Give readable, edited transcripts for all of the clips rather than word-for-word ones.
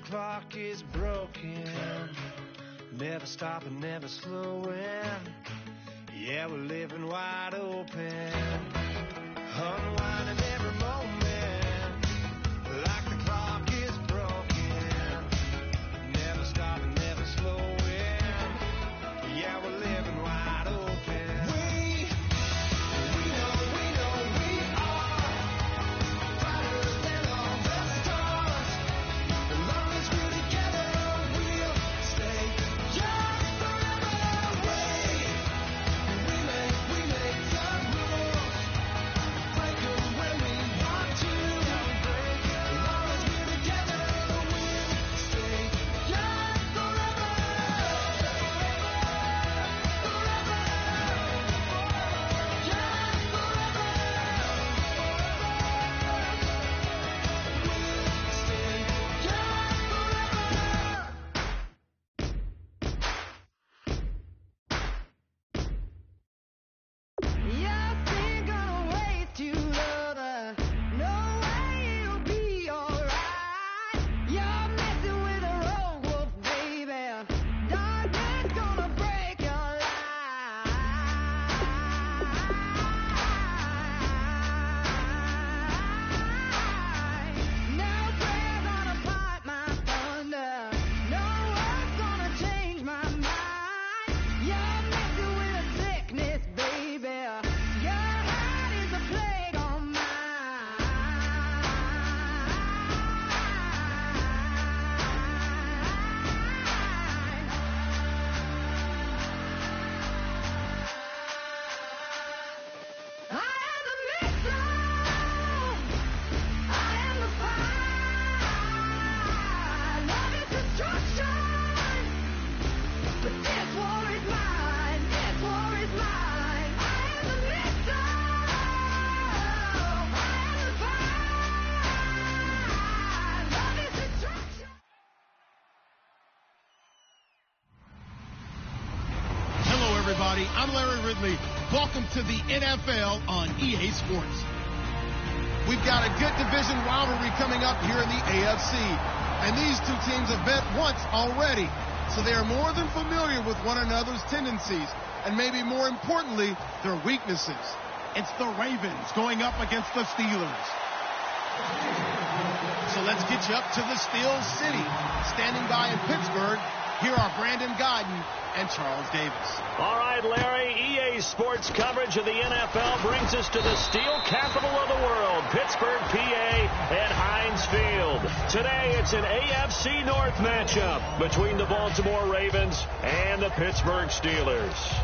clock is broken, never stopping, never slowing. Yeah, we're living wide open, unwinding every moment, like the clock is broken, never stopping, never slowing. Yeah, we're living wide open. We know we are brighter than all the stars. As long as we're together, we'll stay young forever. We make the rules, break them when we want to. As long as we're together, we'll stay young forever. Everybody, I'm Larry Ridley. Welcome to the NFL on EA Sports. We've got a good division rivalry coming up here in the AFC, and these two teams have met once already, so they are more than familiar with one another's tendencies, and maybe more importantly, their weaknesses. It's the Ravens going up against the Steelers. So let's get you up to the Steel City. Standing by in Pittsburgh, here are Brandon Godden and Charles Davis. All right, Larry, EA Sports coverage of the NFL brings us to the steel capital of the world, Pittsburgh, PA, at Heinz Field. Today, it's an AFC North matchup between the Baltimore Ravens and the Pittsburgh Steelers.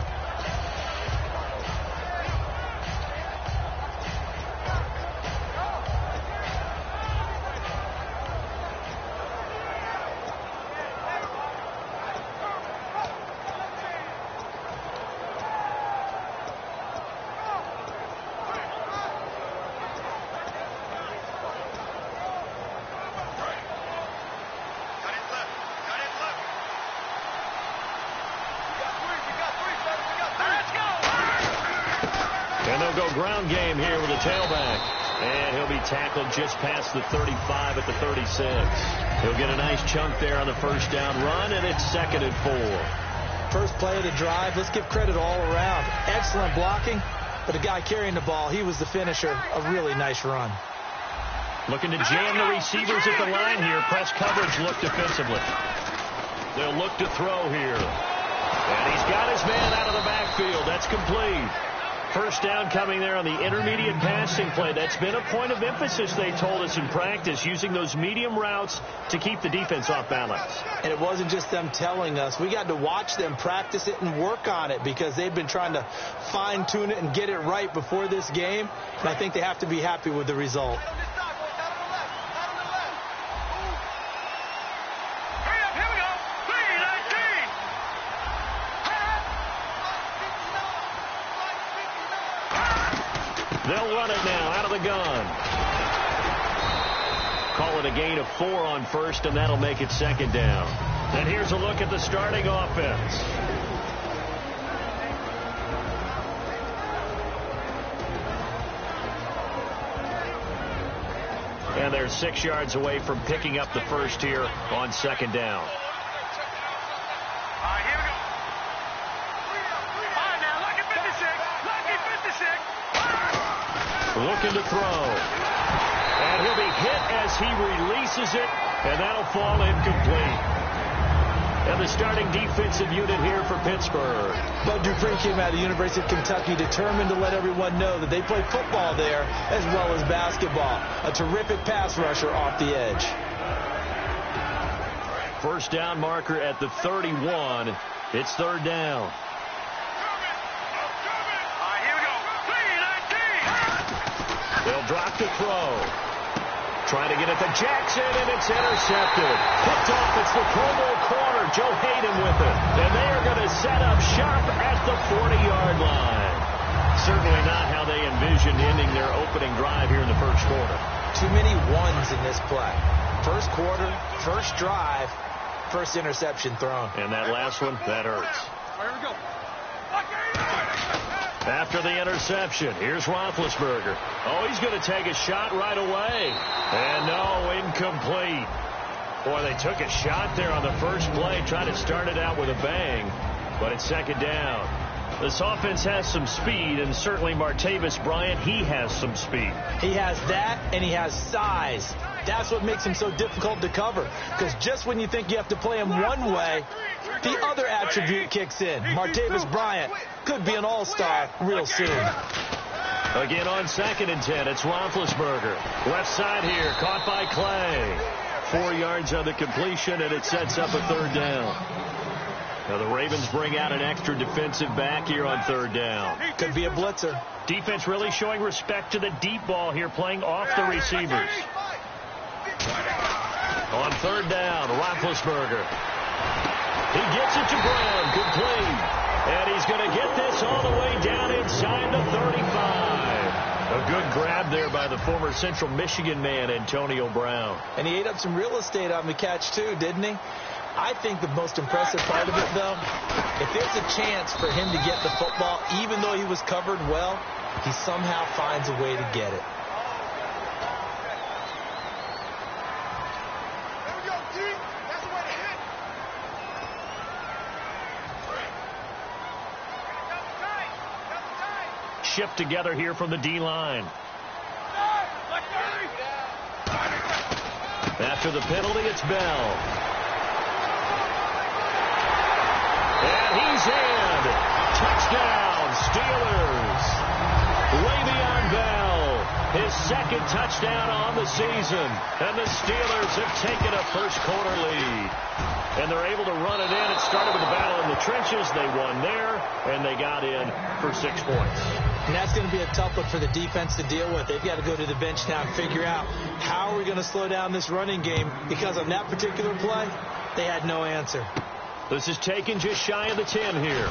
Ground game here with the tailback. And he'll be tackled just past the 35 at the 36. He'll get a nice chunk there on the first down run, and it's 2nd and 4. First play of the drive. Let's give credit all around. Excellent blocking, but the guy carrying the ball, he was the finisher. A really nice run. Looking to jam the receivers at the line here. Press coverage look defensively. They'll look to throw here. And he's got his man out of the backfield. That's complete. First down coming there on the intermediate passing play. That's been a point of emphasis, they told us in practice, using those medium routes to keep the defense off balance. And it wasn't just them telling us. We got to watch them practice it and work on it because they've been trying to fine-tune it and get it right before this game. And I think they have to be happy with the result. They'll run it now out of the gun. Call it a gain of 4 on first, and that'll make it 2nd down. And here's a look at the starting offense. And they're they're 6 yards away from picking up the first here on 2nd down. Here we go. All right, now, lucky 56. Lucky 56. Looking to throw. And he'll be hit as he releases it, and that'll fall incomplete. And the starting defensive unit here for Pittsburgh. Bud Dupree came out of the University of Kentucky determined to let everyone know that they play football there as well as basketball. A terrific pass rusher off the edge. First down marker at the 31. It's 3rd down. All right, here we go. 3-19. They'll drop to throw. Trying to get it to Jackson, and it's intercepted. Picked off. It's the Pro Bowl corner, Joe Hayden with it. And they are going to set up shop at the 40-yard line. Certainly not how they envisioned ending their opening drive here in the first quarter. Too many ones in this play. First quarter, first drive, first interception thrown. And that last one, that hurts. Here we go. After the interception, here's Roethlisberger. Oh, he's going to take a shot right away. And no, incomplete. Boy, they took a shot there on the first play, trying to start it out with a bang. But it's 2nd down. This offense has some speed, and certainly Martavis Bryant, he has some speed. He has that, and he has size. That's what makes him so difficult to cover. Because just when you think you have to play him one way, the other attribute kicks in. Martavis Bryant could be an all-star real soon. Again on 2nd and 10, it's Roethlisberger. Left side here, caught by Clay. 4 yards on the completion, and it sets up a 3rd down. Now the Ravens bring out an extra defensive back here on 3rd down. Could be a blitzer. Defense really showing respect to the deep ball here, playing off the receivers. On 3rd down, Roethlisberger. He gets it to Brown, complete. And he's going to get this all the way down inside the 35. A good grab there by the former Central Michigan man, Antonio Brown. And he ate up some real estate on the catch, too, didn't he? I think the most impressive part of it, though, if there's a chance for him to get the football, even though he was covered well, he somehow finds a way to get it. Shift together here from the D-line. After the penalty, it's Bell. And he's in. Touchdown, Steelers. Le'Veon Bell, his 2nd touchdown on the season. And the Steelers have taken a first quarter lead. And they're able to run it in. It started with a battle in the trenches. They won there, and they got in for 6 points. And that's going to be a tough one for the defense to deal with. They've got to go to the bench now and figure out how are we going to slow down this running game, because on that particular play, they had no answer. This is taken just shy of the 10 here.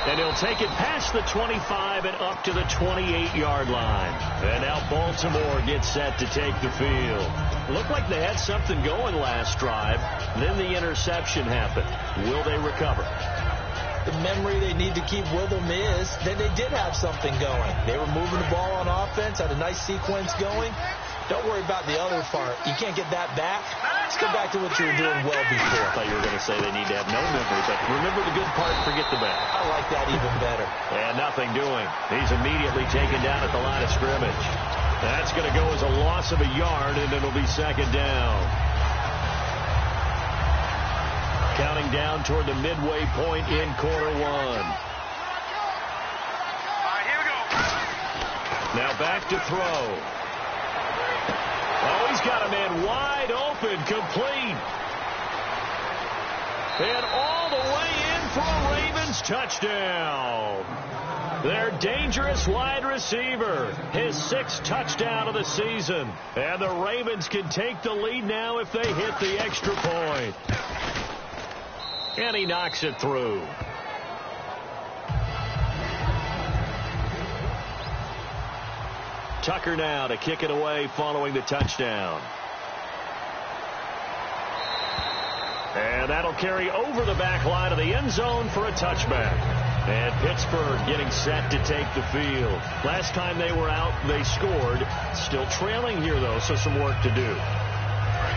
And he'll take it past the 25 and up to the 28-yard line. And now Baltimore gets set to take the field. Looked like they had something going last drive. Then the interception happened. Will they recover? The memory they need to keep with them is that they did have something going. They were moving the ball on offense, had a nice sequence going. Don't worry about the other part. You can't get that back. Let's go back to what you were doing well before. I thought you were going to say they need to have no memory, but remember the good part, forget the bad. I like that even better. And nothing doing. He's immediately taken down at the line of scrimmage. That's going to go as a loss of a yard, and it'll be 2nd down. Counting down toward the midway point in quarter 1. All right, here we go. Now back to throw. Oh, he's got a man wide open, complete. And all the way in for a Ravens touchdown. Their dangerous wide receiver, his 6th touchdown of the season. And the Ravens can take the lead now if they hit the extra point. And he knocks it through. Tucker now to kick it away following the touchdown. And that'll carry over the back line of the end zone for a touchback. And Pittsburgh getting set to take the field. Last time they were out, they scored. Still trailing here, though, so some work to do.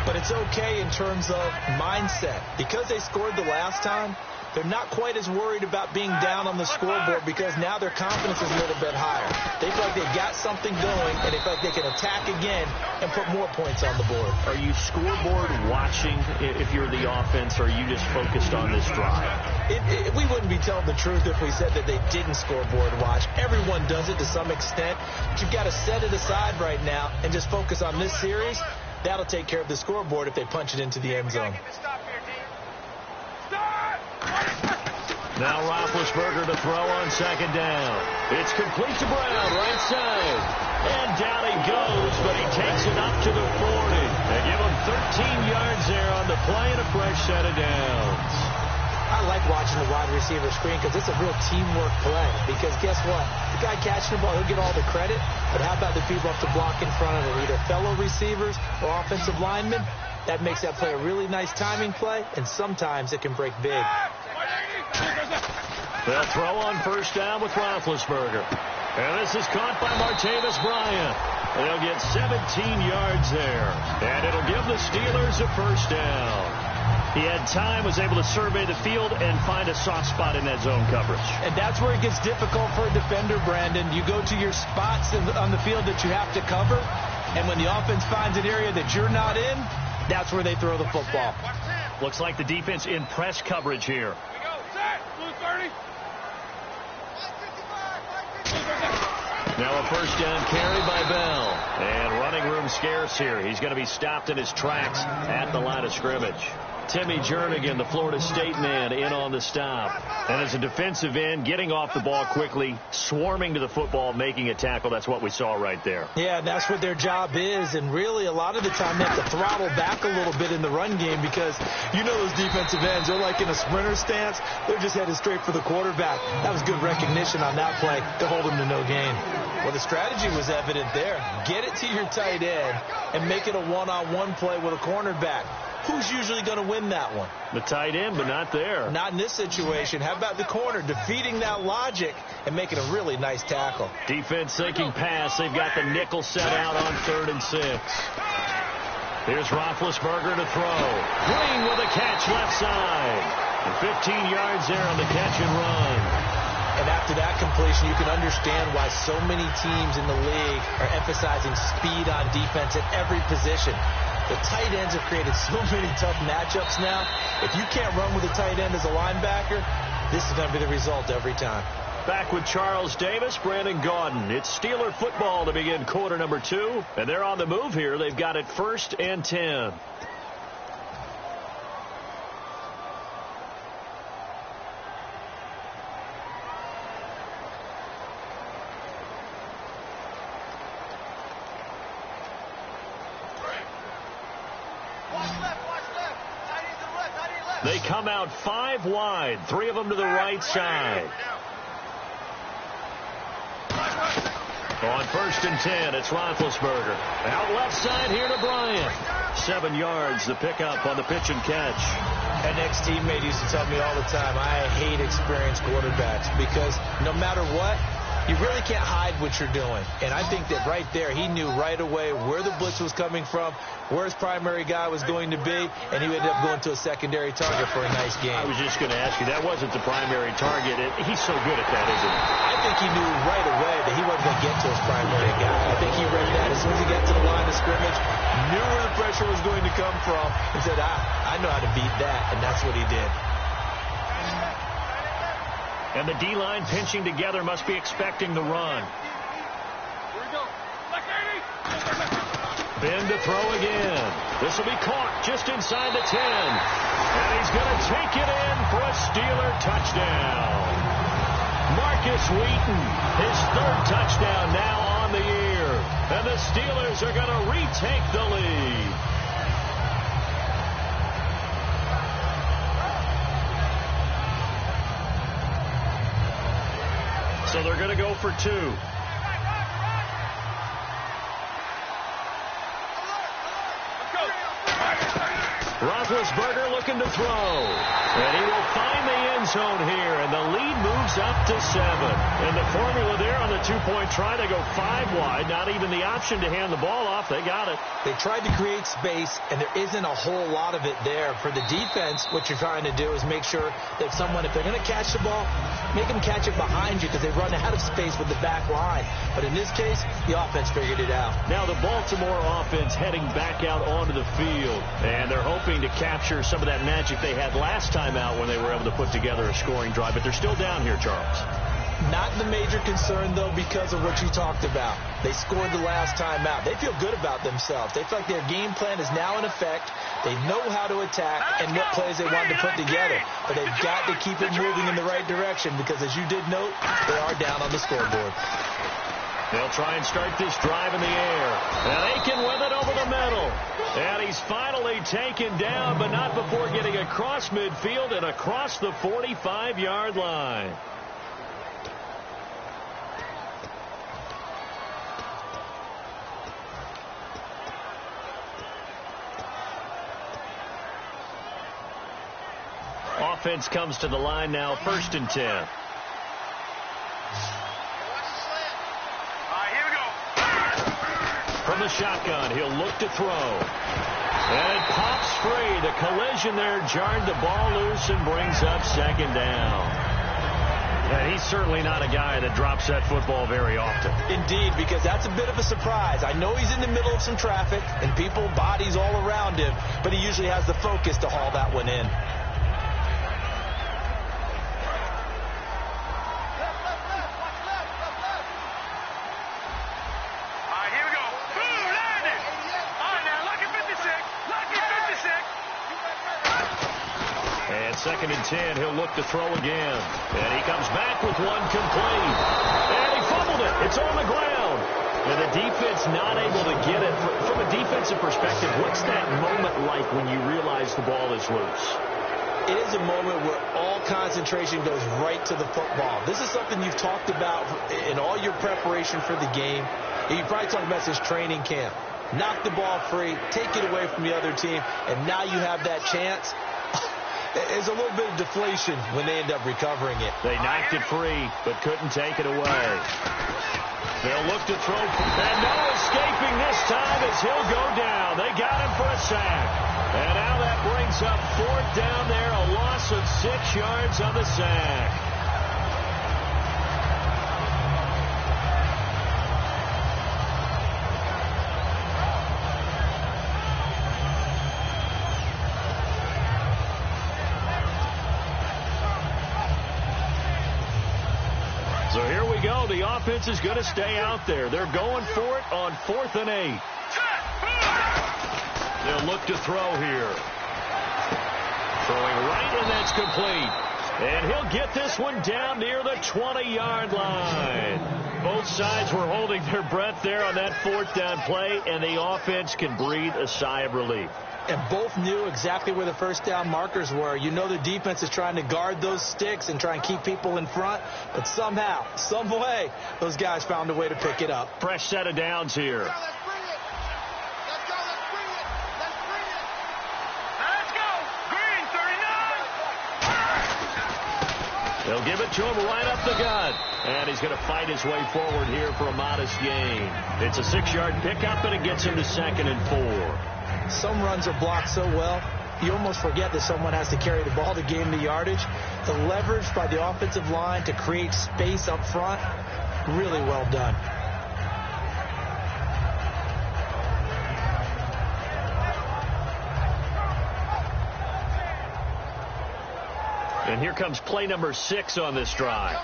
But it's okay in terms of mindset. Because they scored the last time, they're not quite as worried about being down on the scoreboard because now their confidence is a little bit higher. They feel like they've got something going, and they feel like they can attack again and put more points on the board. Are you scoreboard watching if you're the offense, or are you just focused on this drive? We wouldn't be telling the truth if we said that they didn't scoreboard watch. Everyone does it to some extent, but you've got to set it aside right now and just focus on this series. That'll take care of the scoreboard if they punch it into the end zone. Now Roethlisberger to throw on second down. It's complete to Brown, right side. And down he goes, but he takes it up to the 40. They give him 13 yards there on the play and a fresh set of downs. I like watching the wide receiver screen because it's a real teamwork play. Because guess what? The guy catching the ball, he'll get all the credit. But how about the people up to block in front of him, either fellow receivers or offensive linemen? That makes that play a really nice timing play, and sometimes it can break big. They'll throw on first down with Roethlisberger. And this is caught by Martavis Bryant. They'll get 17 yards there. And it'll give the Steelers a first down. He had time, was able to survey the field and find a soft spot in that zone coverage. And that's where it gets difficult for a defender, Brandon. You go to your spots on the field that you have to cover, and when the offense finds an area that you're not in, that's where they throw the football. Looks like the defense in press coverage here. Now a first down carry by Bell. And running room scarce here. He's going to be stopped in his tracks at the line of scrimmage. Timmy Jernigan, the Florida State man, in on the stop. And as a defensive end, getting off the ball quickly, swarming to the football, making a tackle. That's what we saw right there. Yeah, that's what their job is. And really, a lot of the time, they have to throttle back a little bit in the run game because you know those defensive ends, they're like in a sprinter stance. They're just headed straight for the quarterback. That was good recognition on that play to hold him to no gain. Well, the strategy was evident there. Get it to your tight end and make it a one-on-one play with a cornerback. Who's usually going to win that one? The tight end, but not there. Not in this situation. How about the corner defeating that logic and making a really nice tackle? Defense thinking pass. They've got the nickel set out on 3rd and 6. Here's Roethlisberger to throw. Green with a catch left side. And 15 yards there on the catch and run. And after that completion, you can understand why so many teams in the league are emphasizing speed on defense at every position. The tight ends have created so many tough matchups now. If you can't run with a tight end as a linebacker, this is going to be the result every time. Back with Charles Davis, Brandon Gaudin. It's Steeler football to begin quarter number 2. And they're on the move here. They've got it 1st and 10. They come out 5 wide, 3 of them to the right side. On 1st and 10, it's Roethlisberger. Out left side here to Bryant. 7 yards, the pickup on the pitch and catch. An ex-teammate used to tell me all the time, I hate experienced quarterbacks because no matter what, you really can't hide what you're doing. And I think that right there, he knew right away where the blitz was coming from, where his primary guy was going to be, and he ended up going to a secondary target for a nice game. I was just going to ask you, that wasn't the primary target. He's so good at that, isn't he? I think he knew right away that he wasn't going to get to his primary guy. I think he read that as soon as he got to the line of scrimmage, knew where the pressure was going to come from, and said, I know how to beat that, and that's what he did. And the D-line pinching together must be expecting the run. Ben to throw again. This will be caught just inside the 10. And he's going to take it in for a Steeler touchdown. Marcus Wheaton, his 3rd touchdown now on the year. And the Steelers are going to retake the lead. So they're going to go for 2. Roethlisberger looking to throw. And he will find the end zone here, and the lead moves It's up to 7. And the formula there on the two-point try to go 5 wide. Not even the option to hand the ball off. They got it. They tried to create space, and there isn't a whole lot of it there. For the defense, what you're trying to do is make sure that if they're going to catch the ball, make them catch it behind you because they run out of space with the back line. But in this case, the offense figured it out. Now the Baltimore offense heading back out onto the field. And they're hoping to capture some of that magic they had last time out when they were able to put together a scoring drive. But they're still down here, Charles. Not the major concern, though, because of what you talked about. They scored the last time out. They feel good about themselves. They feel like their game plan is now in effect. They know how to attack and what plays they want to put together. But they've got to keep it moving in the right direction because, as you did note, they are down on the scoreboard. They'll try and start this drive in the air. And Aiken with it over the middle. And he's finally taken down, but not before getting across midfield and across the 45-yard line. Offense comes to the line now, 1st and 10. Here we go. From the shotgun, he'll look to throw. And it pops free. The collision there jarred the ball loose and brings up 2nd down. And he's certainly not a guy that drops that football very often. Indeed, because that's a bit of a surprise. I know he's in the middle of some traffic and people, bodies all around him, but he usually has the focus to haul that one in. Second and 10, he'll look to throw again. And he comes back with one complete. And he fumbled it. It's on the ground. And the defense not able to get it. From a defensive perspective, what's that moment like when you realize the ball is loose? It is a moment where all concentration goes right to the football. This is something you've talked about in all your preparation for the game. You probably talked about this training camp. Knock the ball free, take it away from the other team, and now you have that chance. There's a little bit of deflation when they end up recovering it. They knocked it free, but couldn't take it away. They'll look to throw, and no escaping this time as he'll go down. They got him for a sack. And now that brings up 4th down there, a loss of 6 yards on the sack. So here we go. The offense is going to stay out there. They're going for it on 4th and 8. They'll look to throw here. Throwing right, and that's complete. And he'll get this one down near the 20-yard line. Both sides were holding their breath there on that 4th down play, and the offense can breathe a sigh of relief. And both knew exactly where the 1st down markers were. You know the defense is trying to guard those sticks and try and keep people in front. But somehow, some way, those guys found a way to pick it up. Fresh set of downs here. Let's go. Green, 39. They'll give it to him right up the gut. And he's going to fight his way forward here for a modest gain. It's a 6-yard pickup, and it gets him to 2nd and 4. Some runs are blocked so well, you almost forget that someone has to carry the ball to gain the yardage. The leverage by the offensive line to create space up front, really well done. And here comes play number 6 on this drive.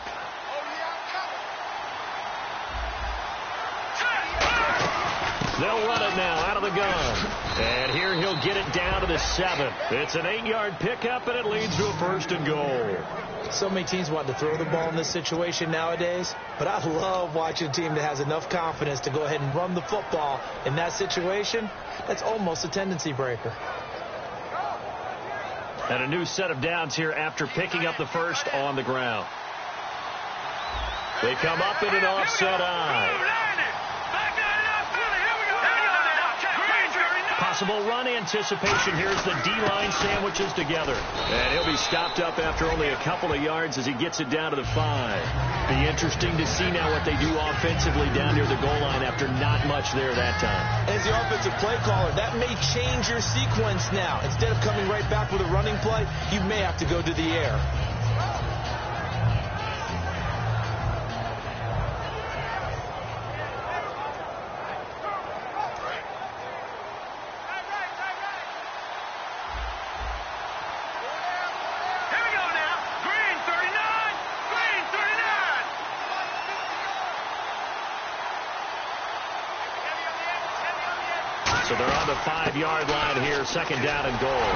They'll run it now out of the gun. And here he'll get it down to the 7. It's an 8-yard pickup, and it leads to a 1st and goal. So many teams want to throw the ball in this situation nowadays, but I love watching a team that has enough confidence to go ahead and run the football in that situation. That's almost a tendency breaker. And a new set of downs here after picking up the 1st on the ground. They come up in an offset eye. possible run anticipation. Here's the D-line sandwiches together. And he'll be stopped up after only a couple of yards as he gets it down to the 5. Be interesting to see now what they do offensively down near the goal line after not much there that time. As the offensive play caller, that may change your sequence now. Instead of coming right back with a running play, you may have to go to the air. So they're on the 5-yard line here, second down and goal.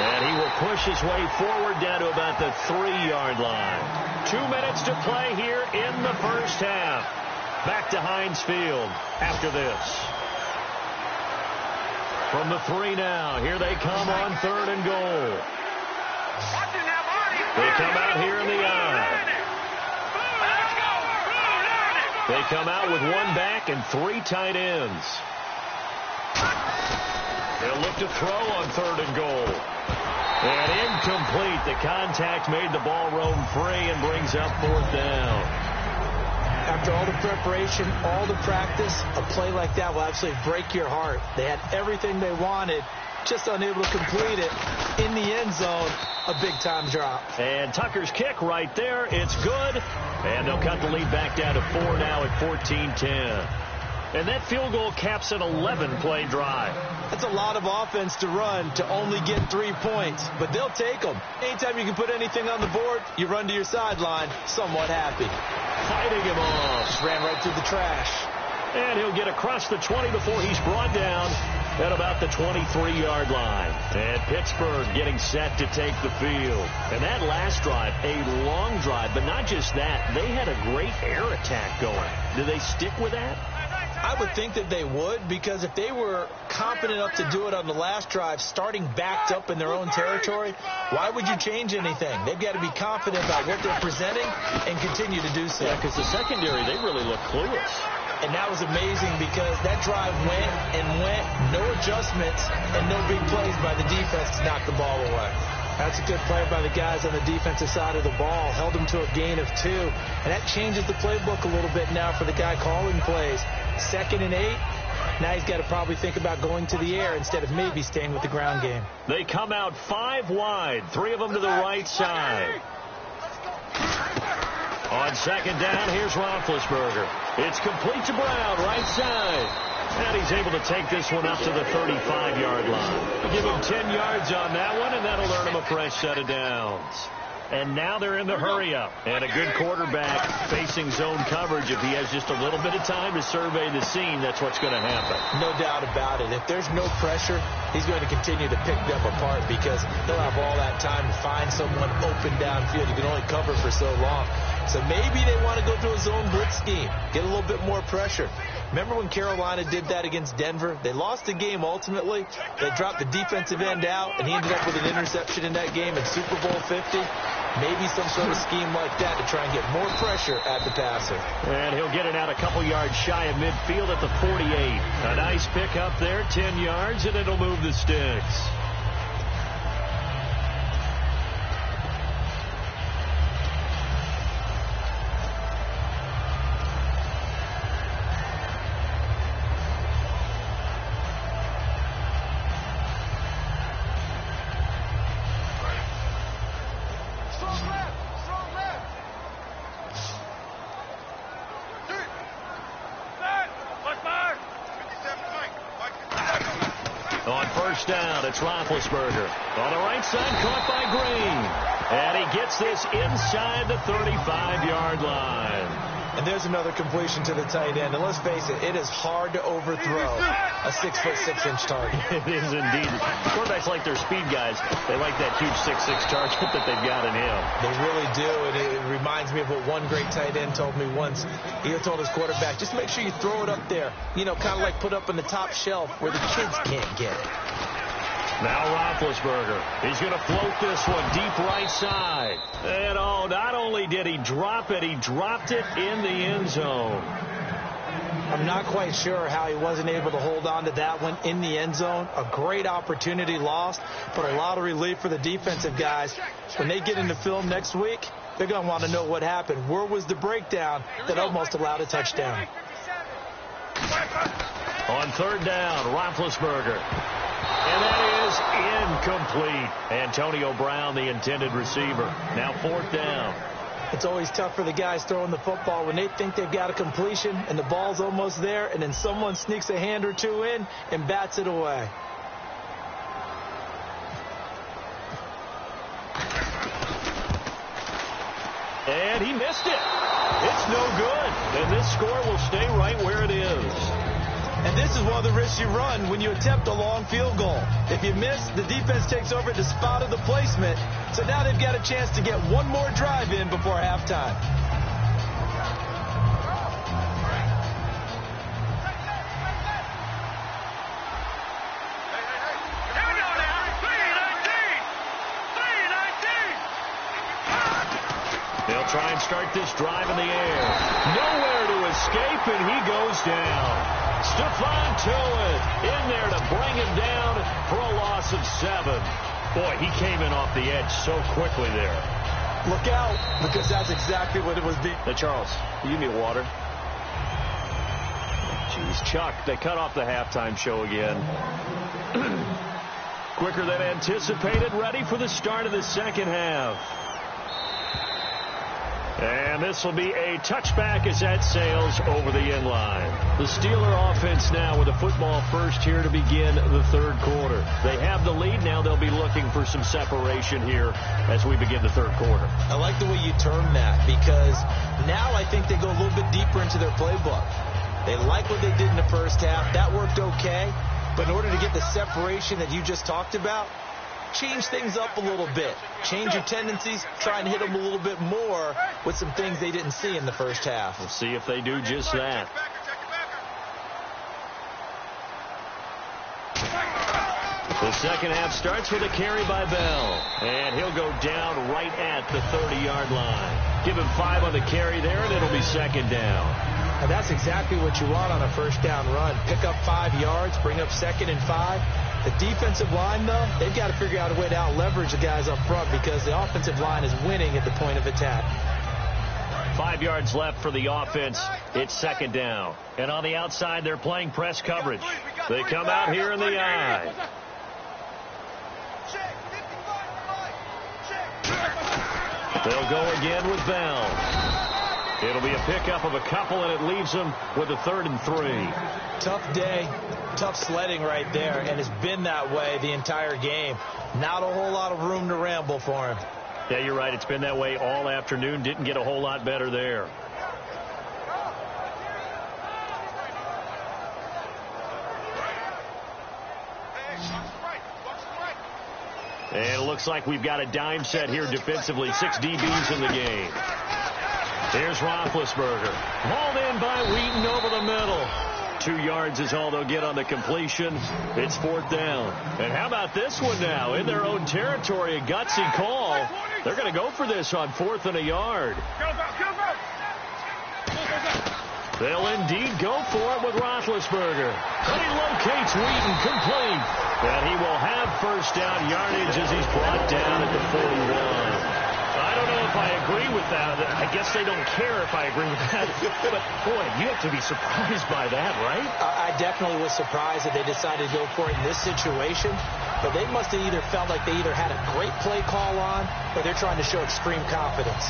And he will push his way forward down to about the 3-yard line. 2 minutes to play here in the first half. Back to Heinz Field after this. From the 3 now, here they come on 3rd and goal. They come out here in the I. They come out with 1 back and 3 tight ends. They'll look to throw on 3rd and goal. And incomplete. The contact made the ball roam free and brings up 4th down. After all the preparation, all the practice, a play like that will absolutely break your heart. They had everything they wanted, just unable to complete it. In the end zone, a big-time drop. And Tucker's kick right there. It's good. And they'll cut the lead back down to 4 now at 14-10. And that field goal caps an 11-play drive. That's a lot of offense to run to only get 3 points, but they'll take them. Anytime you can put anything on the board, you run to your sideline somewhat happy. Fighting him off. Just ran right through the trash. And he'll get across the 20 before he's brought down at about the 23-yard line. And Pittsburgh getting set to take the field. And that last drive, a long drive, but not just that. They had a great air attack going. Do they stick with that? I would think that they would, because if they were confident enough to do it on the last drive, starting backed up in their own territory, why would you change anything? They've got to be confident about what they're presenting and continue to do so. Yeah, because the secondary, they really look clueless. And that was amazing because that drive went and went, no adjustments, and no big plays by the defense to knock the ball away. That's a good play by the guys on the defensive side of the ball. Held them to a gain of 2. And that changes the playbook a little bit now for the guy calling plays. 2nd and 8. Now he's got to probably think about going to the air instead of maybe staying with the ground game. They come out 5 wide. 3 of them to the right side. On 2nd down, here's Roethlisberger. It's complete to Brown, right side. And he's able to take this one up to the 35-yard line. Give him 10 yards on that one, and that'll earn him a fresh set of downs. And now they're in the hurry-up. And a good quarterback facing zone coverage. If he has just a little bit of time to survey the scene, that's what's going to happen. No doubt about it. If there's no pressure, he's going to continue to pick them apart because he'll have all that time to find someone open downfield. You can only cover for so long. So maybe they want to go to a zone blitz scheme, get a little bit more pressure. Remember when Carolina did that against Denver? They lost the game ultimately. They dropped the defensive end out, and he ended up with an interception in that game in Super Bowl 50. Maybe some sort of scheme like that to try and get more pressure at the passer. And he'll get it out a couple yards shy of midfield at the 48. A nice pick up there, 10 yards, and it'll move the sticks. On 1st down, it's Roethlisberger. On the right side, caught by Green. And he gets this inside the 35-yard line. And there's another completion to the tight end. And let's face it, it is hard to overthrow a 6'6" target. It is indeed. Quarterbacks like their speed guys. They like that huge 6'6" target that they've got in him. They really do. And it reminds me of what one great tight end told me once. He told his quarterback, just make sure you throw it up there. You know, kind of like put up in the top shelf where the kids can't get it. Now Roethlisberger. He's going to float this one deep right side. And not only did he drop it, he dropped it in the end zone. I'm not quite sure how he wasn't able to hold on to that one in the end zone. A great opportunity lost, but a lot of relief for the defensive guys. When they get into film next week, they're going to want to know what happened. Where was the breakdown that almost allowed a touchdown? On third down, Roethlisberger. And that is incomplete. Antonio Brown, the intended receiver. Now fourth down. It's always tough for the guys throwing the football when they think they've got a completion and the ball's almost there, and then someone sneaks a hand or two in and bats it away. And he missed it. It's no good. And this score will stay right where it is. And this is one of the risks you run when you attempt a long field goal. If you miss, the defense takes over at the spot of the placement. So now they've got a chance to get one more drive in before halftime. They'll try and start this drive in the air. Nowhere to escape, and he goes down. Stephon Tuitt in there to bring him down for a loss of 7. Boy, he came in off the edge so quickly there. Look out, because that's exactly what it was. Hey, Charles, you give me water? Jeez, Chuck, they cut off the halftime show again. Quicker than anticipated, ready for the start of the second half. And this will be a touchback as that sails over the end line. The Steeler offense now with a football first here to begin the third quarter. They have the lead. Now they'll be looking for some separation here as we begin the third quarter. I like the way you term that, because now I think they go a little bit deeper into their playbook. They like what they did in the first half. That worked okay. But in order to get the separation that you just talked about, change things up a little bit. Change your tendencies. Try and hit them a little bit more with some things they didn't see in the first half. We'll see if they do just that. The second half starts with a carry by Bell. And he'll go down right at the 30-yard line. Give him 5 on the carry there, and it'll be second down. And that's exactly what you want on a first down run. Pick up 5 yards, bring up 2nd and 5. The defensive line, though, they've got to figure out a way to out-leverage the guys up front, because the offensive line is winning at the point of attack. 5 yards left for the offense. It's second down. And on the outside, they're playing press coverage. They come out here in the eye. They'll go again with Bell. It'll be a pickup of a couple, and it leaves them with a 3rd and 3. Tough day, tough sledding right there, and it's been that way the entire game. Not a whole lot of room to ramble for him. Yeah, you're right. It's been that way all afternoon. Didn't get a whole lot better there. And it looks like we've got a dime set here defensively. 6 DBs in the game. Here's Roethlisberger. Hauled in by Wheaton over the middle. 2 yards is all they'll get on the completion. It's 4th down. And how about this one now? In their own territory, a gutsy call. They're going to go for this on 4th and a yard. They'll indeed go for it with Roethlisberger. And he locates Wheaton complete. And he will have first down yardage as he's brought down at the 41. I don't know if I agree with that. I guess they don't care if I agree with that. But, boy, you have to be surprised by that, right? I definitely was surprised that they decided to go for it in this situation. But they must have either felt like they either had a great play call on, or they're trying to show extreme confidence.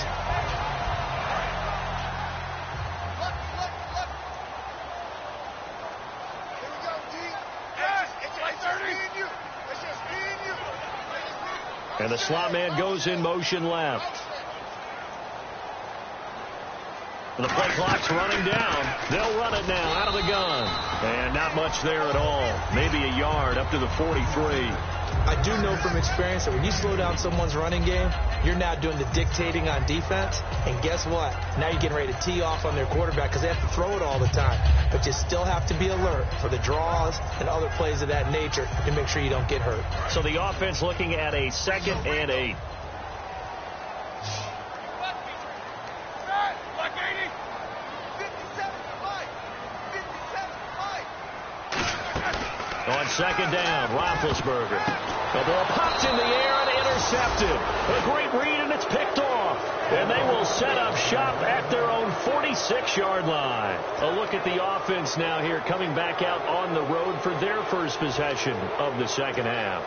And the slot man goes in motion left. And the play clock's running down. They'll run it now out of the gun. And not much there at all. Maybe a yard up to the 43. I do know from experience that when you slow down someone's running game, you're now doing the dictating on defense. And guess what? Now you're getting ready to tee off on their quarterback because they have to throw it all the time. But you still have to be alert for the draws and other plays of that nature to make sure you don't get hurt. So the offense looking at a 2nd and 8. on second down. Roethlisberger. The ball popped in the air and intercepted. A great read, and it's picked off. And they will set up shop at their own 46-yard line. A look at the offense now here, coming back out on the road for their first possession of the second half.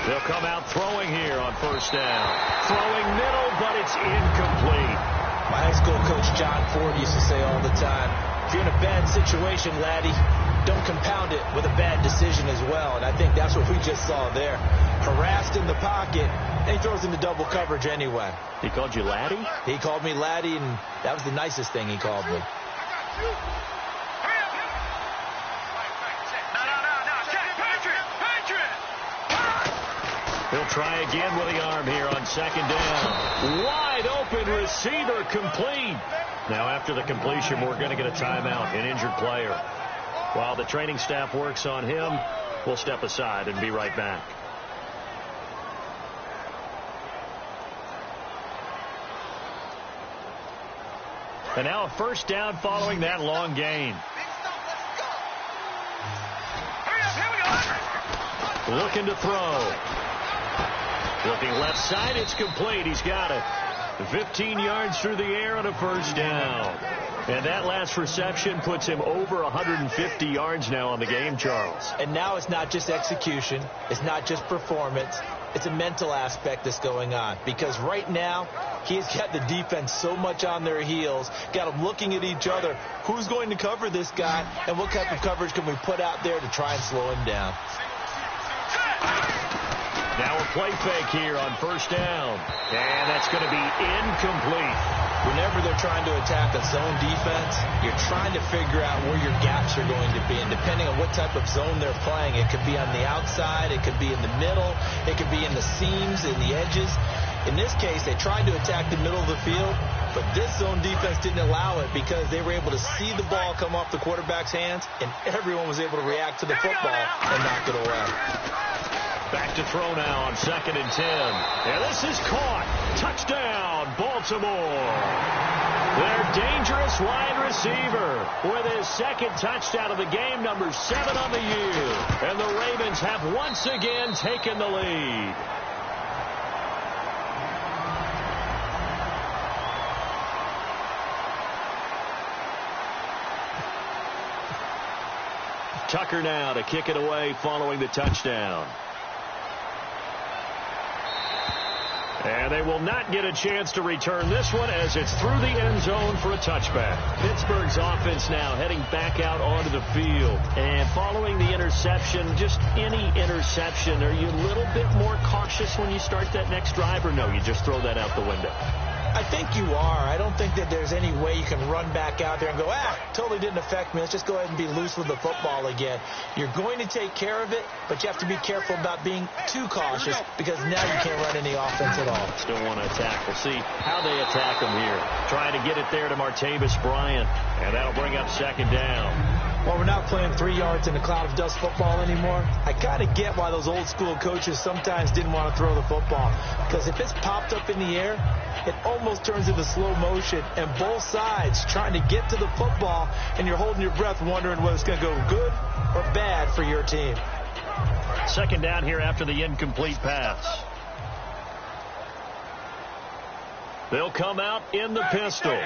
They'll come out throwing here on first down. Throwing middle, but it's incomplete. My high school coach, John Ford, used to say all the time, if you're in a bad situation, laddie, don't compound it with a bad decision as well. And I think that's what we just saw there. Harassed in the pocket, and he throws into double coverage anyway. He called you laddie? He called me laddie, and that was the nicest thing he called me. He'll try again with the arm here on second down. Wide open receiver, complete. Now after the completion, we're going to get a timeout, an injured player. While the training staff works on him, we'll step aside and be right back. And now a first down following that long gain. Looking to throw. Looking left side, it's complete. He's got it. 15 yards through the air and a first down. And that last reception puts him over 150 yards now on the game, Charles. And now it's not just execution. It's not just performance. It's a mental aspect that's going on. Because right now, he's got the defense so much on their heels, got them looking at each other. Who's going to cover this guy, and what type of coverage can we put out there to try and slow him down? Now a play fake here on first down. And that's going to be incomplete. Whenever they're trying to attack a zone defense, you're trying to figure out where your gaps are going to be. And depending on what type of zone they're playing, it could be on the outside, it could be in the middle, it could be in the seams, in the edges. In this case, they tried to attack the middle of the field, but this zone defense didn't allow it because they were able to see the ball come off the quarterback's hands, and everyone was able to react to the football and knock it away. Back to throw now on second and 10. And this is caught. Touchdown, Baltimore. Their dangerous wide receiver with his second touchdown of the game, number 7 on the year. And the Ravens have once again taken the lead. Tucker now to kick it away following the touchdown. And they will not get a chance to return this one as it's through the end zone for a touchback. Pittsburgh's offense now heading back out onto the field. And following the interception, just any interception, are you a little bit more cautious when you start that next drive, or no, you just throw that out the window? I think you are. I don't think that there's any way you can run back out there and go, totally didn't affect me. Let's just go ahead and be loose with the football again. You're going to take care of it, but you have to be careful about being too cautious because now you can't run any offense at all. Still want to attack. We'll see how they attack them here. Trying to get it there to Martavis Bryant, and that'll bring up second down. Well, we're not playing 3 yards in a cloud of dust football anymore. I kind of get why those old school coaches sometimes didn't want to throw the football, because if it's popped up in the air, it almost turns into slow motion, and both sides trying to get to the football, and you're holding your breath wondering whether it's going to go good or bad for your team. Second down here after the incomplete pass. They'll come out in the pistol.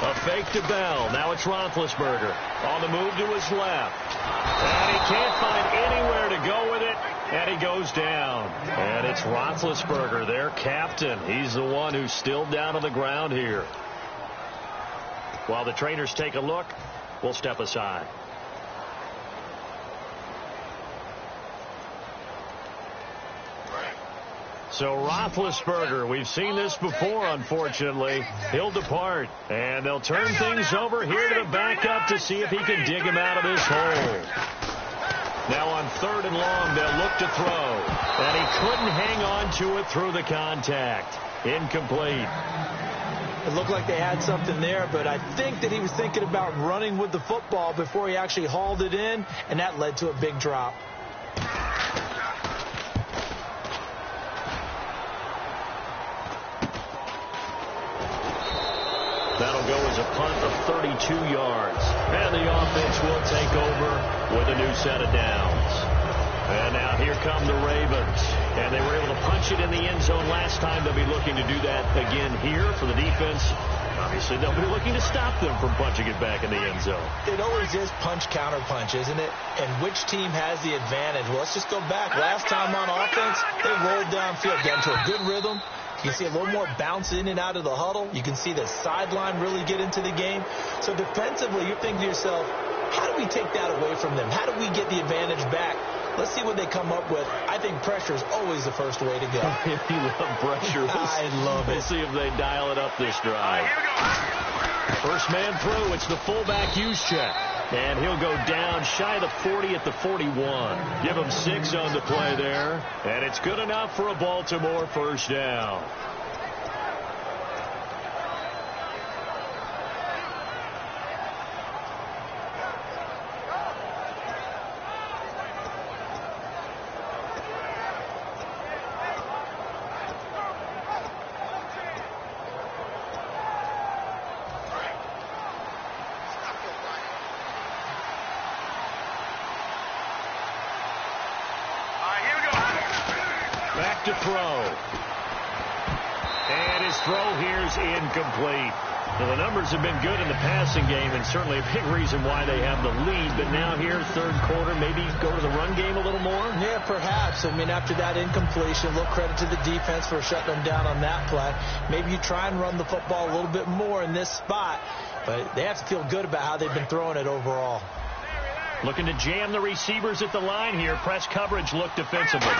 A fake to Bell. Now it's Roethlisberger on the move to his left. And he can't find anywhere to go with it. And he goes down. And it's Roethlisberger, their captain. He's the one who's still down on the ground here. While the trainers take a look, we'll step aside. So Roethlisberger, we've seen this before, unfortunately. He'll depart, and they'll turn things over here to the backup to see if he can dig him out of this hole. Now on third and long, they'll look to throw, and he couldn't hang on to it through the contact. Incomplete. It looked like they had something there, but I think that he was thinking about running with the football before he actually hauled it in, and that led to a big drop. That'll go as a punt of 32 yards. And the offense will take over with a new set of downs. And now here come the Ravens. And they were able to punch it in the end zone last time. They'll be looking to do that again here for the defense. Obviously, they'll be looking to stop them from punching it back in the end zone. It always is punch-counter-punch, isn't it? And which team has the advantage? Well, let's just go back. Last time on offense, they rolled downfield, got into a good rhythm. You can see a little more bounce in and out of the huddle. You can see the sideline really get into the game. So defensively, you're thinking to yourself, how do we take that away from them? How do we get the advantage back? Let's see what they come up with. I think pressure is always the first way to go. You love pressure. I love it. We'll see if they dial it up this drive. First man through. It's the fullback use check. And he'll go down shy of the 40 at the 41. Give him 6 on the play there. And it's good enough for a Baltimore first down. Back to throw. And his throw here's incomplete. Now, the numbers have been good in the passing game, and certainly a big reason why they have the lead. But now here, third quarter, maybe go to the run game a little more? Yeah, perhaps. I mean, after that incompletion, a little credit to the defense for shutting them down on that play. Maybe you try and run the football a little bit more in this spot. But they have to feel good about how they've been throwing it overall. Looking to jam the receivers at the line here. Press coverage look defensively.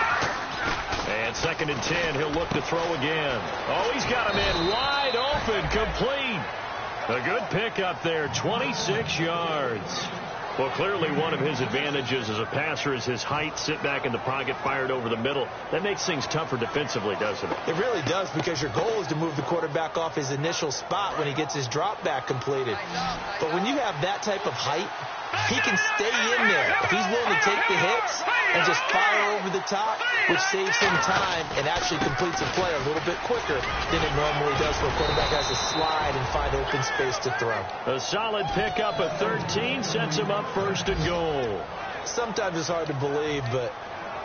And 2nd and 10, he'll look to throw again. Oh, he's got him in wide open, complete. A good pickup there, 26 yards. Well, clearly one of his advantages as a passer is his height. Sit back in the pocket, fired over the middle. That makes things tougher defensively, doesn't it? It really does, because your goal is to move the quarterback off his initial spot when he gets his drop back completed. But when you have that type of height, he can stay in there. If he's willing to take the hits and just fire over the top, which saves him time and actually completes a play a little bit quicker than it normally does for a quarterback has to slide and find open space to throw. A solid pickup of 13 sets him up 1st and goal. Sometimes it's hard to believe, but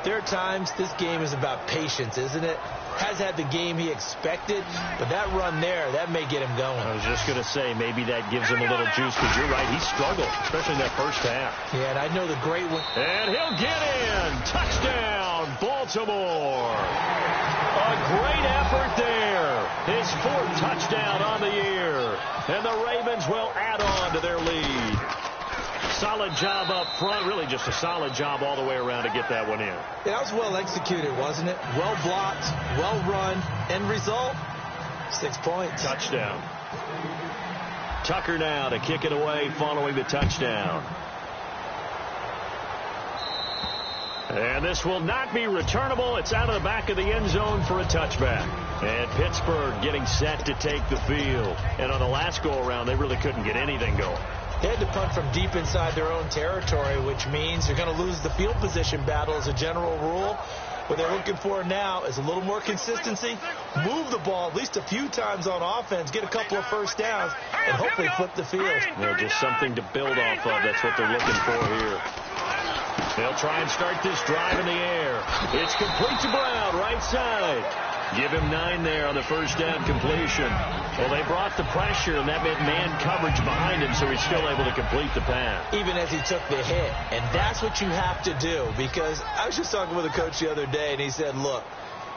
there are times this game is about patience, isn't it? Has had the game he expected, but that run there, that may get him going. I was just going to say, maybe that gives him a little juice, because you're right, he struggled, especially in that first half. Yeah, and I know the great one. And he'll get in. Touchdown, Baltimore. A great effort there. His 4th touchdown on the year. And the Ravens will add on to their lead. Solid job up front. Really just a solid job all the way around to get that one in. Yeah, that was well executed, wasn't it? Well blocked, well run. End result, 6 points. Touchdown. Tucker now to kick it away following the touchdown. And this will not be returnable. It's out of the back of the end zone for a touchback. And Pittsburgh getting set to take the field. And on the last go-around, they really couldn't get anything going. They had to punt from deep inside their own territory, which means they're going to lose the field position battle as a general rule. What they're looking for now is a little more consistency, move the ball at least a few times on offense, get a couple of first downs, and hopefully flip the field. Well, just something to build off of. That's what they're looking for here. They'll try and start this drive in the air. It's complete to Brown, right side. Give him 9 there on the first down completion. Well, they brought the pressure, and that meant man coverage behind him, so he's still able to complete the pass. Even as he took the hit. And that's what you have to do, because I was just talking with a coach the other day, and he said, look,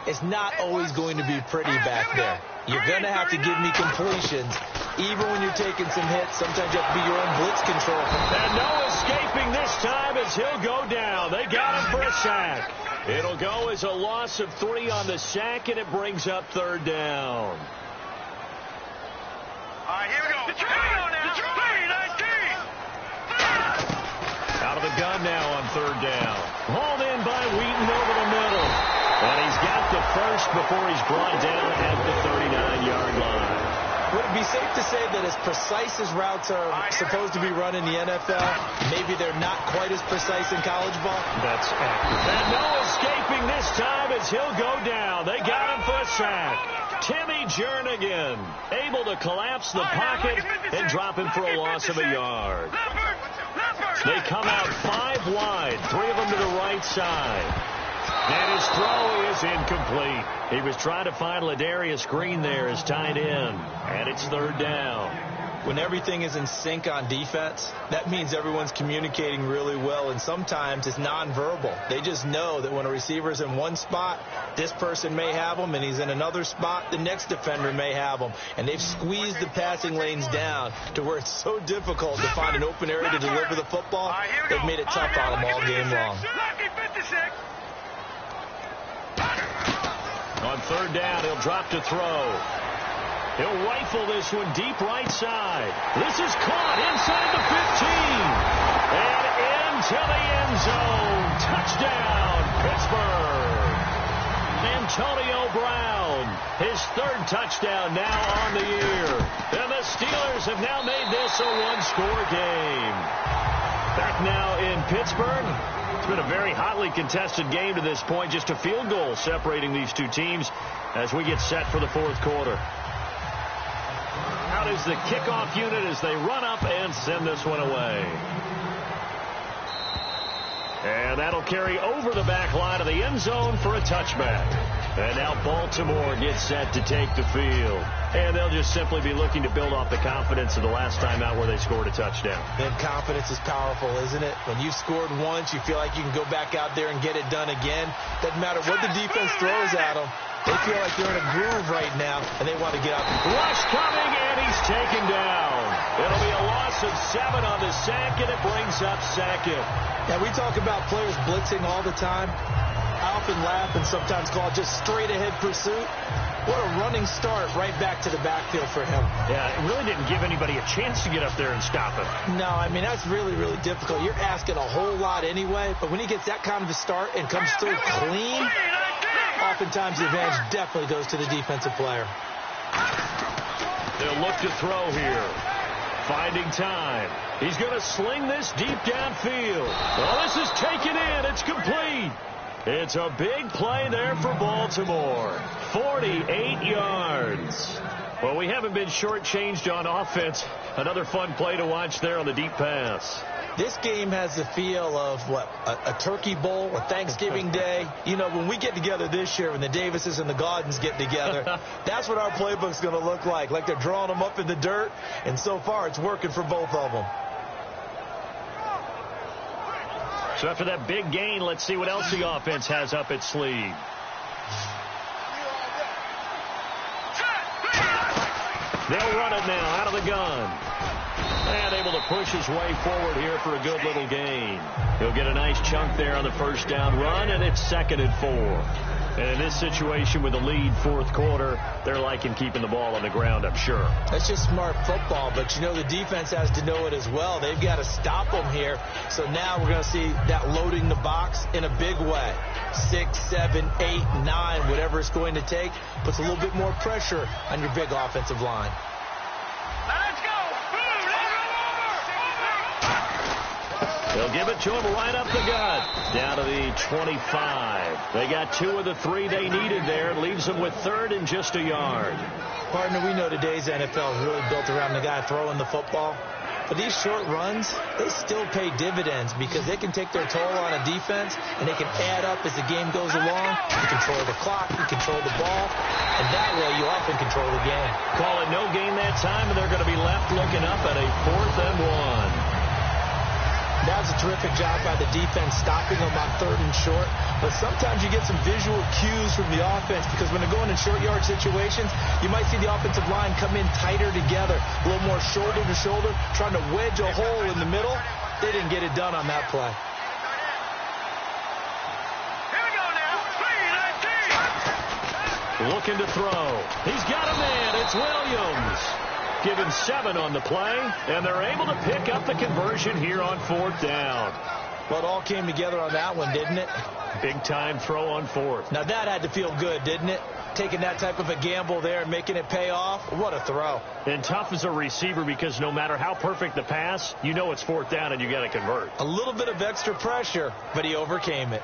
it's not always going to be pretty back there. You're going to have to give me completions, even when you're taking some hits. Sometimes you have to be your own blitz control. And no escaping this time as he'll go down. They got him for a sack. It'll go as a loss of 3 on the sack, and it brings up 3rd down. All right, here we go. Detroit! Out of the gun now on 3rd down. Hauled in by Wheaton over the middle. And he's got the first before he's brought down at the 39-yard line. What it'd be safe to say that as precise as routes are supposed to be run in the NFL, maybe they're not quite as precise in college ball. That's accurate. And no escaping this time as he'll go down. They got him for a sack. Timmy Jernigan able to collapse the pocket and drop him for a loss of a yard. They come out 5 wide, 3 of them to the right side. And his throw is incomplete. He was trying to find Ladarius Green there as tight end. And it's 3rd down. When everything is in sync on defense, that means everyone's communicating really well, and sometimes it's nonverbal. They just know that when a receiver's in one spot, this person may have him, and he's in another spot, the next defender may have him. And they've squeezed the passing lanes down to where it's so difficult to find an open area to deliver the football. They've made it tough on them all game long. On 3rd down, he'll drop to throw. He'll rifle this one deep right side. This is caught inside the 15. And into the end zone. Touchdown, Pittsburgh. Antonio Brown, his 3rd touchdown now on the year. And the Steelers have now made this a 1-score game. Back now in Pittsburgh. It's been a very hotly contested game to this point. Just a field goal separating these two teams as we get set for the 4th quarter. Out is the kickoff unit as they run up and send this one away. And that'll carry over the back line of the end zone for a touchback. And now Baltimore gets set to take the field. And they'll just simply be looking to build off the confidence of the last time out where they scored a touchdown. And confidence is powerful, isn't it? When you scored once, you feel like you can go back out there and get it done again. Doesn't matter what the defense throws at them. They feel like they're in a groove right now, and they want to get out. Rush coming, and he's taken down. It'll be a loss of 7 on the sack, and it brings up 2nd. Now, we talk about players blitzing all the time. I often laugh and sometimes call it just straight-ahead pursuit. What a running start right back to the backfield for him. Yeah, it really didn't give anybody a chance to get up there and stop him. No, I mean, that's really, really difficult. You're asking a whole lot anyway, but when he gets that kind of a start and comes through clean, oftentimes the advantage definitely goes to the defensive player. They'll look to throw here. Finding time. He's going to sling this deep downfield. Oh, this is taken in. It's complete. It's a big play there for Baltimore. 48 yards. Well, we haven't been shortchanged on offense. Another fun play to watch there on the deep pass. This game has the feel of, what, a turkey bowl, a Thanksgiving Day. You know, when we get together this year, when the Davises and the Gaudens get together, that's what our playbook's going to look like they're drawing them up in the dirt, and so far it's working for both of them. So after that big gain, let's see what else the offense has up its sleeve. They'll run it now out of the gun. And able to push his way forward here for a good little gain. He'll get a nice chunk there on the 1st down run, and it's 2nd and 4. And in this situation with the lead 4th quarter, they're liking keeping the ball on the ground, I'm sure. That's just smart football, but you know the defense has to know it as well. They've got to stop them here. So now we're going to see that loading the box in a big way. 6, 7, 8, 9, whatever it's going to take, puts a little bit more pressure on your big offensive line. Let's go! They'll give it to him right up the gut. Down to the 25. They got 2 of the 3 they needed there. It leaves them with 3rd and just a yard. Partner, we know today's NFL is really built around the guy throwing the football. But these short runs, they still pay dividends because they can take their toll on a defense and they can add up as the game goes along. You control the clock, you control the ball, and that way you often control the game. Call it no gain that time, and they're going to be left looking up at a 4th and 1. That was a terrific job by the defense stopping them on 3rd and short. But sometimes you get some visual cues from the offense because when they're going in short yard situations, you might see the offensive line come in tighter together, a little more shoulder to shoulder, trying to wedge a hole in the middle. They didn't get it done on that play. Here we go now. 3-19. Looking to throw. He's got a man. It's Williams. Given 7 on the play, and they're able to pick up the conversion here on 4th down. Well, it all came together on that one, didn't it? Big-time throw on 4th. Now, that had to feel good, didn't it? taking that type of a gamble there and making it pay off. What a throw. And tough as a receiver because no matter how perfect the pass, you know it's fourth down and you got to convert. A little bit of extra pressure, but he overcame it.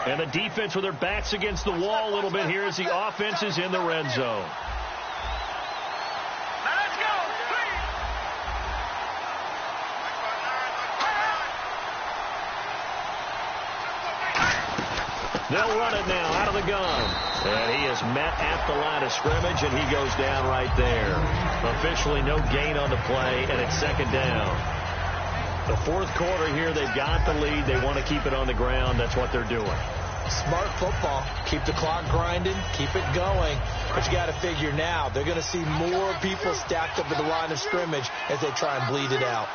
And the defense with their backs against the wall a little bit here as the offense is in the red zone. Let's go. They'll run it now out of the gun. And he is met at the line of scrimmage, and he goes down right there. Officially no gain on the play, and it's second down. The fourth quarter here, they've got the lead. They want to keep it on the ground. That's what they're doing. Smart football. Keep the clock grinding. Keep it going. But you got to figure now, they're going to see more people stacked up at the line of scrimmage as they try and bleed it out.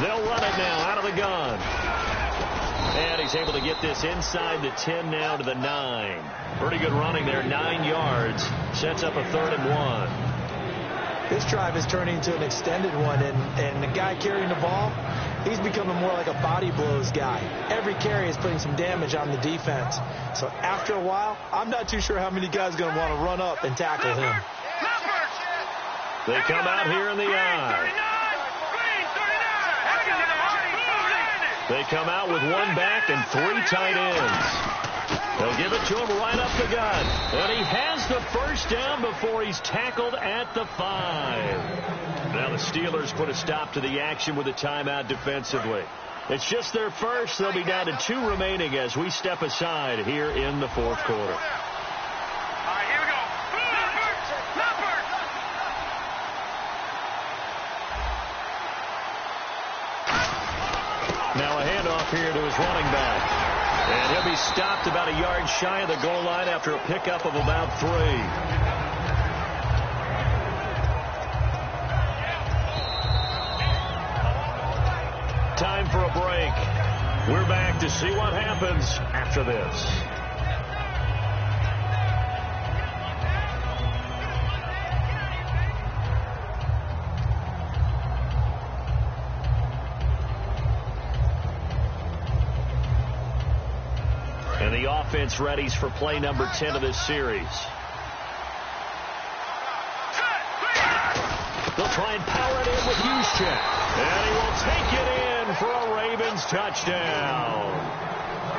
They'll run it now out of the gun. And he's able to get this inside the 10 now to the 9. Pretty good running there, 9 yards. Sets up a 3rd and 1. This drive is turning into an extended one, and the guy carrying the ball, he's becoming more like a body blows guy. Every carry is putting some damage on the defense. So after a while, I'm not too sure how many guys are going to want to run up and tackle him. They come out here in the eye. They come out with 1 back and 3 tight ends. They'll give it to him right up the gut. And he has the first down before he's tackled at the 5. Now the Steelers put a stop to the action with a timeout defensively. It's just their first. They'll be down to 2 remaining as we step aside here in the fourth quarter. Now a handoff here to his running back. And he'll be stopped about a yard shy of the goal line after a pickup of about 3. Time for a break. We're back to see what happens after this. And the offense readies for play number 10 of this series. They'll try and power it in with Juszczyk. And he will take it in for a Ravens touchdown.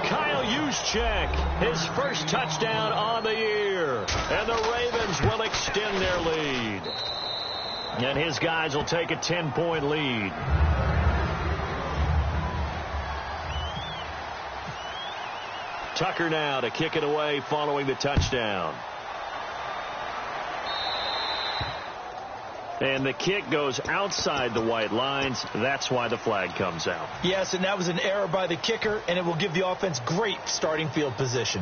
Kyle Juszczyk, his first touchdown on the year. And the Ravens will extend their lead. And his guys will take a 10-point lead. Tucker now to kick it away following the touchdown. And the kick goes outside the white lines. That's why the flag comes out. Yes, and that was an error by the kicker, and it will give the offense great starting field position.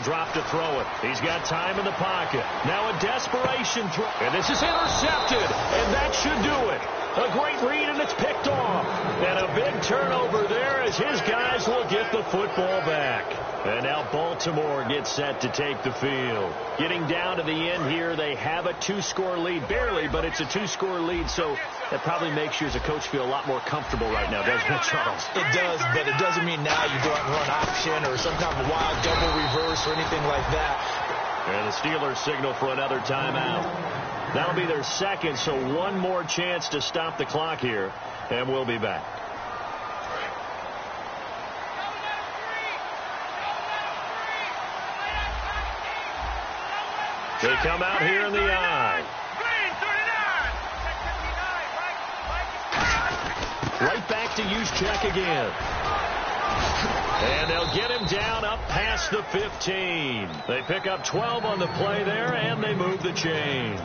Drop to throw it. He's got time in the pocket. Now a desperation throw. And this is intercepted. And that should do it. A great read, and it's picked off. And a big turnover there as his guys will get the football back. And now Baltimore gets set to take the field. Getting down to the end here, they have a 2-score lead. Barely, but it's a 2-score lead, so that probably makes you as a coach feel a lot more comfortable right now, doesn't it, Charles? It does, but it doesn't mean now you go out and run option or some kind of wild double reverse or anything like that. And the Steelers signal for another timeout. That'll be their second, so one more chance to stop the clock here, and we'll be back. They come out here in the eye. Right back to Juszczyk again. And they'll get him down up past the 15. They pick up 12 on the play there, and they move the chains.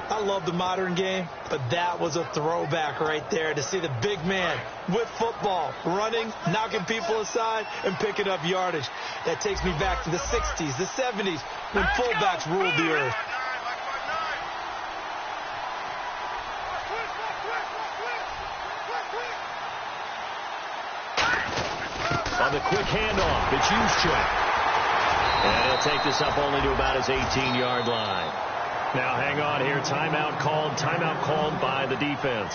I love the modern game, but that was a throwback right there to see the big man with football, running, knocking people aside, and picking up yardage. That takes me back to the 60s, the 70s, when fullbacks ruled the earth. On the quick handoff, it's Juszczyk. And he'll take this up only to about his 18-yard line. Now hang on here. Timeout called by the defense.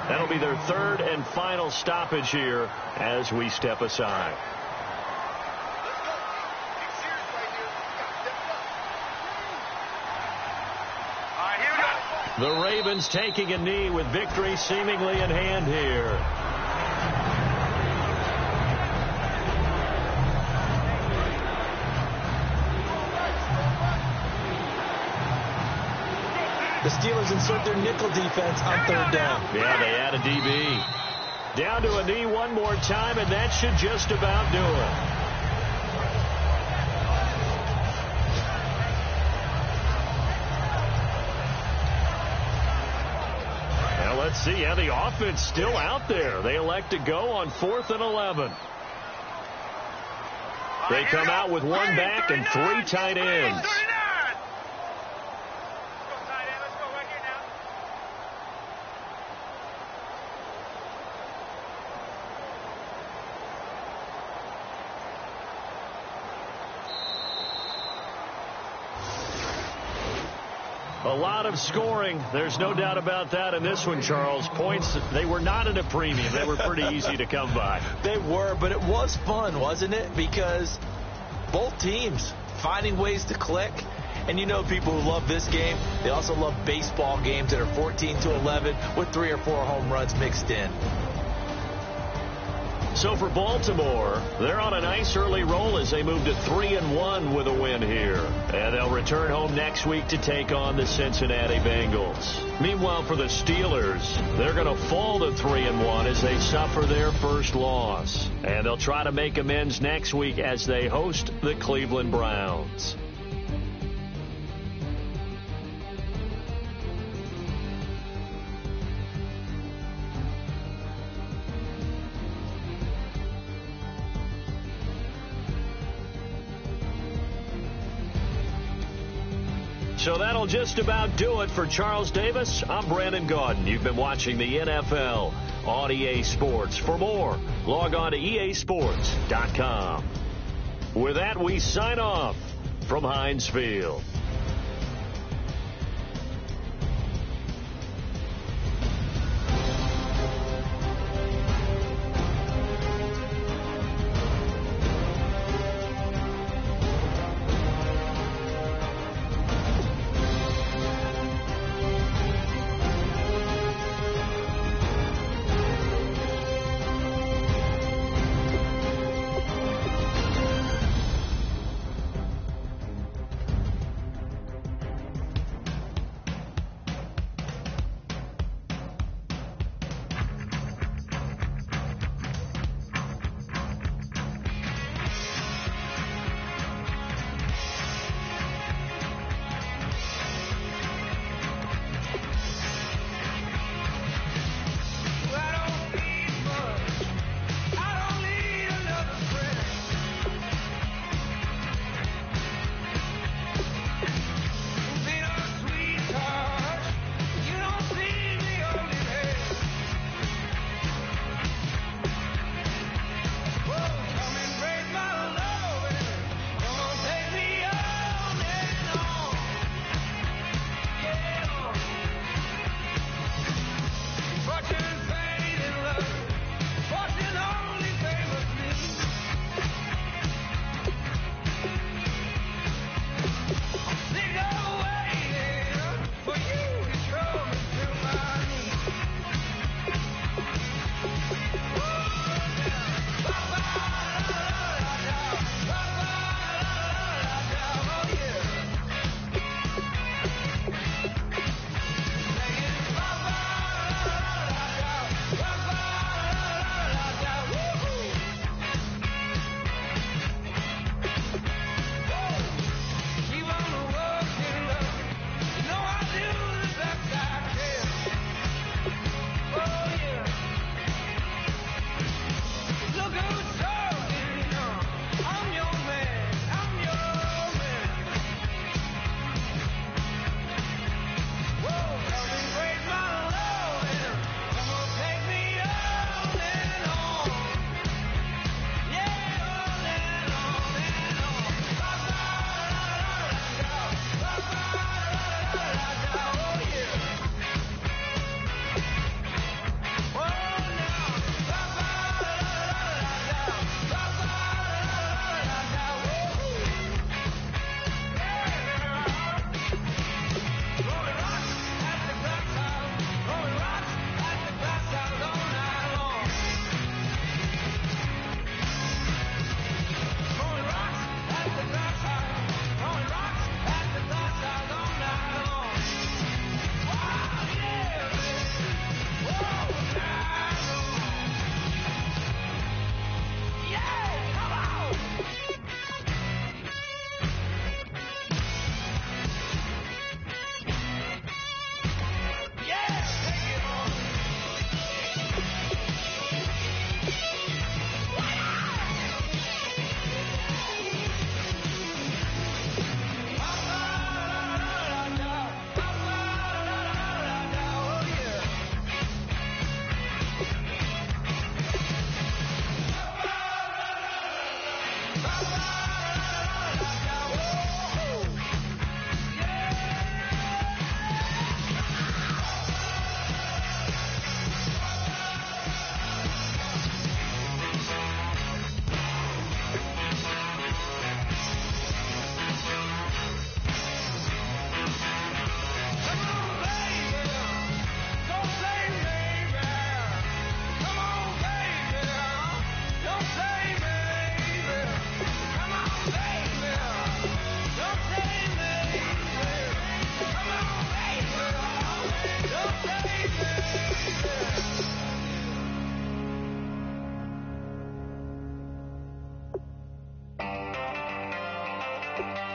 That'll be their third and final stoppage here as we step aside. The Ravens taking a knee with victory seemingly in hand here. The Steelers insert their nickel defense on third down. Yeah, they add a DB. Down to a knee one more time, and that should just about do it. Let's see. Yeah, the offense still out there. They elect to go on 4th and 11. They come out with one back and 3 tight ends. A lot of scoring. There's no doubt about that in this one, Charles. Points, they were not at a premium. They were pretty easy to come by. They were, but it was fun, wasn't it? Because both teams finding ways to click. And you know people who love this game, they also love baseball games that are 14-11 with 3 or 4 home runs mixed in. So for Baltimore, they're on a nice early roll as they move to 3-1 with a win here. And they'll return home next week to take on the Cincinnati Bengals. Meanwhile, for the Steelers, they're going to fall to 3-1 as they suffer their first loss. And they'll try to make amends next week as they host the Cleveland Browns. So that'll just about do it for Charles Davis. I'm Brandon Gaudin. You've been watching the NFL on EA Sports. For more, log on to easports.com. With that, we sign off from Heinz Field. Bye.